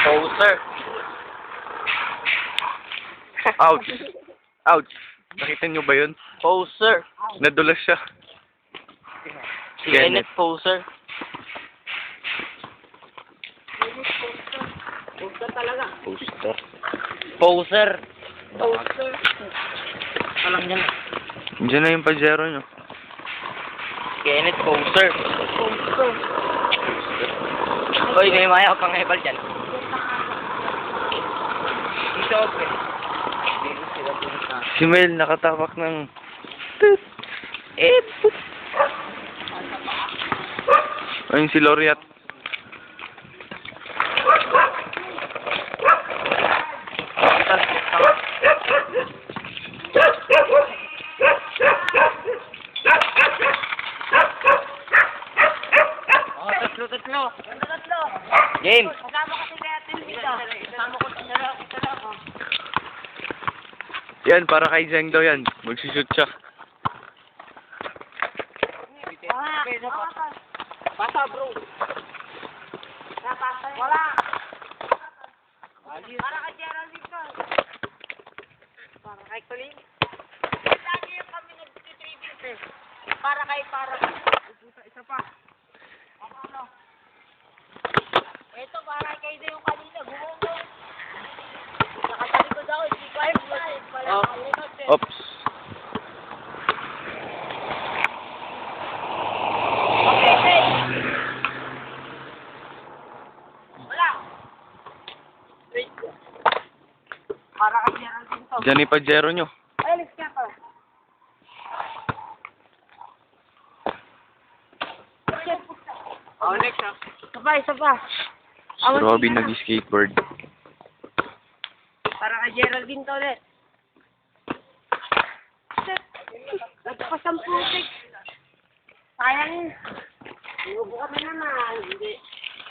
Poser. Ouch. Ouch. Nakita nyo ba yun? Poser. Nadulas siya. Si Kenneth Poser. Poster talaga. Poster. Poser. Poster. Alam niya na. Diyan na yung Pajero nyo. Kenneth Poser. Poster. Hoy, may maya pang hebal dyan. Dito, pre. Dito sila punta. Si Mel nakatapak ng... Ayun si Loriat. Tatlo. Game. Kasama kasi kaya dito. Kasama ko sa dalawa. Yan, para kay Zeng daw yan. Magsishoot siya. Pasa bro. Wala. Para kay Gerald dito. Para kay Colin. Lagi yung kami nag-tribute eh. Para. Isa pa. Ano? Ito para kay Ida yung kanina. Gumulong. Nakatalikod ako. Hindi ko alam. Wala kalimot eh. Oops. Okay. Wala. Wait. Para kay Gerald dito. Diyan yung Pajero nyo. Ay, let's get her. Oh, next ah. Isa pa. Si Robin nag-skateboard. Para kay Geraldine to ulit. Nagpasamputik. Sayang. Inubo ka na naman. Hindi.